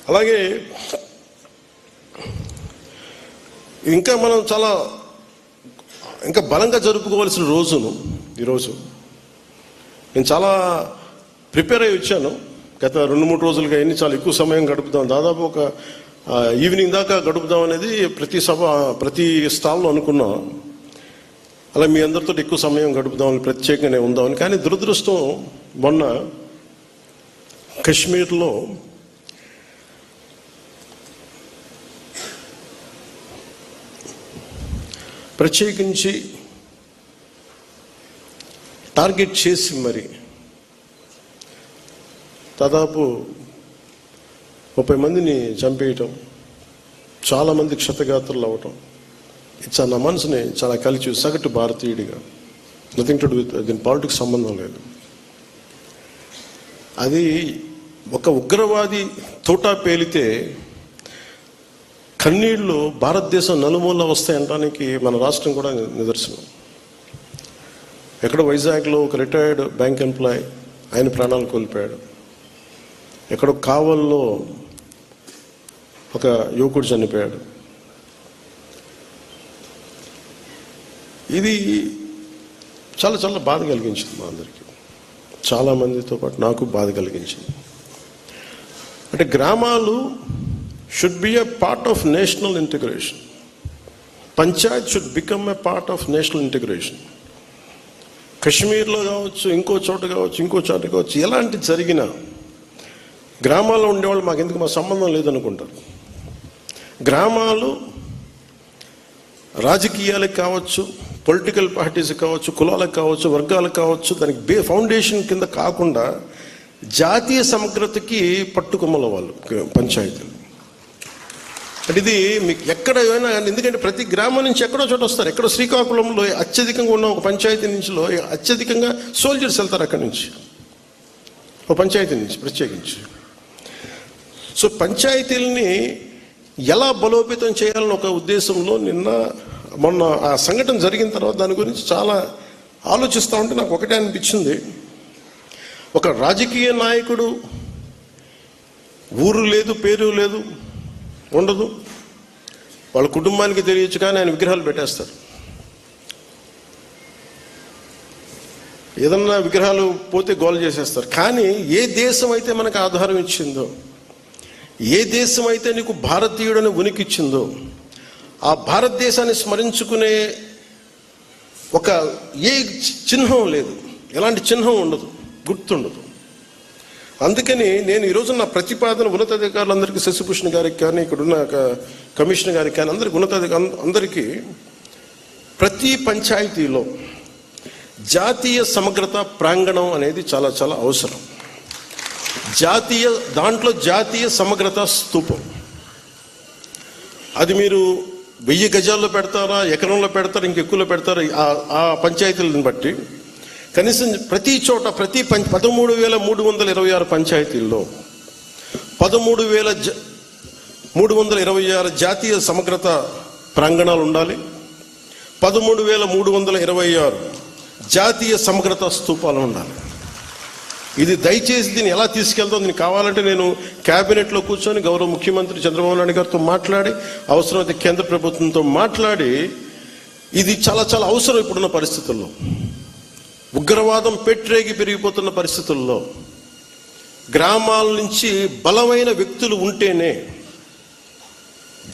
అలాగే ఇంకా మనం చాలా ఇంకా బలంగా జరుపుకోవాల్సిన రోజును ఈరోజు నేను చాలా ప్రిపేర్ అయ్యి వచ్చాను. గత 2-3 రోజులుగా చాలా ఎక్కువ సమయం గడుపుదాం, దాదాపు ఒక ఈవినింగ్ దాకా గడుపుదాం అనేది ప్రతి స్టాల్లో అనుకున్నాం. అలా మీ అందరితో ఎక్కువ సమయం గడుపుదామని ప్రత్యేకంగానే ఉందామని. కానీ దురదృష్టం మొన్న కశ్మీర్లో ప్రత్యేకించి టార్గెట్ చేసి మరి దాదాపు 30 మందిని చంపేయటం, చాలామంది క్షతగాత్రులు అవ్వటం, ఇది నా మనసుని చాలా కలిసి సగటు భారతీయుడిగా, నథింగ్ టు డూ విత్ దీని పాలిటిక్స్ సంబంధం లేదు. అది ఒక ఉగ్రవాది తోటా పేలితే కన్నీళ్లు భారతదేశం నలుమూల వస్తాయనడానికి మన రాష్ట్రం కూడా నిదర్శనం. ఎక్కడో వైజాగ్లో ఒక రిటైర్డ్ బ్యాంక్ ఎంప్లాయ్ ఆయన ప్రాణాలు కోల్పోయాడు. ఎక్కడో కావల్లో ఒక యువకుడు చనిపోయాడు. ఇది చాలా చాలా బాధ కలిగించింది మా అందరికీ, చాలామందితో పాటు నాకు బాధ కలిగించింది. అంటే గ్రామాలు should be a part of national integration. Panchayat should become a part of national integration. కశ్మీర్లో కావచ్చు, ఇంకో చోట కావచ్చు, ఎలాంటి జరిగినా గ్రామాల్లో ఉండేవాళ్ళు మాకు ఎందుకు, మా సంబంధం లేదనుకుంటారు. గ్రామాలు రాజకీయాలకు కావచ్చు, పొలిటికల్ పార్టీస్ కావచ్చు, కులాలకు కావచ్చు, వర్గాలకు కావచ్చు, దానికి ఫౌండేషన్ కింద కాకుండా జాతీయ సమగ్రతకి పట్టుకొమ్మల వాళ్ళు పంచాయతీలు. అంటే ఇది మీకు ఎక్కడ ఏమైనా, ఎందుకంటే ప్రతి గ్రామం నుంచి ఎక్కడో చోట వస్తారు. ఎక్కడో శ్రీకాకుళంలో అత్యధికంగా ఉన్న ఒక పంచాయతీ నుంచిలో అత్యధికంగా సోల్జర్స్ వెళ్తారు అక్కడి నుంచి, ఒక పంచాయతీ నుంచి ప్రత్యేకించి. సో పంచాయతీలని ఎలా బలోపేతం చేయాలని ఒక ఉద్దేశంలో మొన్న ఆ సంఘటన జరిగిన తర్వాత దాని గురించి చాలా ఆలోచిస్తూ ఉంటే నాకు ఒకటే అనిపించింది. ఒక రాజకీయ నాయకుడు ఊరు లేదు, పేరు లేదు, ఉండదు, వాళ్ళ కుటుంబానికి తెలియచ్చు, కానీ ఆయన విగ్రహాలు పెట్టేస్తారు. ఏదన్నా విగ్రహాలు పోతే గోల్ చేసేస్తారు. కానీ ఏ దేశం అయితే మనకు ఆధారం ఇచ్చిందో, ఏ దేశం అయితే నీకు భారతీయుడని ఉనికిచ్చిందో, ఆ భారతదేశాన్ని స్మరించుకునే ఒక ఏ చిహ్నం లేదు, ఎలాంటి చిహ్నం ఉండదు, గుర్తుండదు. అందుకని నేను ఈరోజు నా ప్రతిపాదన ఉన్నతాధికారులందరికీ, శశిభూషణ్ గారికి కానీ, ఇక్కడున్న కమిషనర్ గారికి కానీ, అందరికీ ప్రతి పంచాయతీలో జాతీయ సమగ్రత ప్రాంగణం అనేది చాలా చాలా అవసరం. దాంట్లో జాతీయ సమగ్రత స్తూపం, అది మీరు 1000 గజాల్లో పెడతారా, ఎకరంలో పెడతారా, ఇంకెక్కువలో పెడతారా, ఆ పంచాయతీలను బట్టి కనీసం ప్రతి చోట 13,326 పంచాయతీల్లో 13,326 జాతీయ సమగ్రత ప్రాంగణాలు ఉండాలి. 13,326 జాతీయ సమగ్రత స్తూపాలు ఉండాలి. ఇది దయచేసి దీన్ని ఎలా తీసుకెళ్తాం, దీనికి కావాలంటే నేను క్యాబినెట్లో కూర్చొని గౌరవ ముఖ్యమంత్రి చంద్రబాబు నాయుడు గారితో మాట్లాడి, అవసరమైతే కేంద్ర ప్రభుత్వంతో మాట్లాడి, ఇది చాలా చాలా అవసరం ఇప్పుడున్న పరిస్థితుల్లో. ఉగ్రవాదం పెట్రేగి పెరిగిపోతున్న పరిస్థితుల్లో గ్రామాల నుంచి బలమైన వ్యక్తులు ఉంటేనే,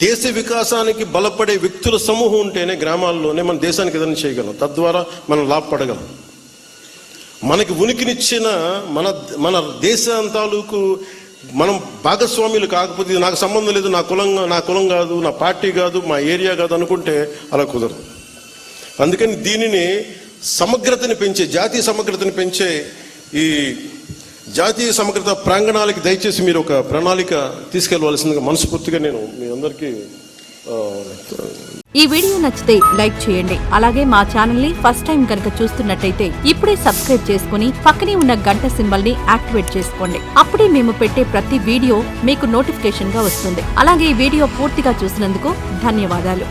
దేశ వికాసానికి బలపడే వ్యక్తుల సమూహం ఉంటేనే గ్రామాల్లోనే మన దేశానికి ఏదైనా చేయగలం, తద్వారా మనం లాభపడగలం. మనకి ఉనికినిచ్చిన మన దేశం తాలూకు మనం భాగస్వామ్యులు కాకపోతే, ఇది నాకు సంబంధం లేదు, నా కులం కాదు, నా పార్టీ కాదు, మా ఏరియా కాదు అనుకుంటే అలా కుదరదు. అందుకని దీనిని సమగ్రతని పెంచే, జాతీయ సమగ్రతని పెంచే ఈ జాతీయ సమగ్రత ప్రాంగణాలకి దయచేసి మీరు ఒక ప్రణాళిక తీసుకెళ్లవలసిందిగా మనస్ఫూర్తిగా నేను మీ అందరికీ. ఈ వీడియో నచ్చితే లైక్ చేయండి. అలాగే మా ఛానల్ ని ఫస్ట్ టైం కనుక చూస్తున్నట్టయితే ఇప్పుడే సబ్స్క్రైబ్ చేసుకుని పక్కనే ఉన్న గంట సింబల్ ని యాక్టివేట్ చేసుకోండి. అప్పుడే మేము పెట్టే ప్రతి వీడియో మీకు నోటిఫికేషన్ గా వస్తుంది. అలాగే ఈ వీడియో పూర్తిగా చూసినందుకు ధన్యవాదాలు.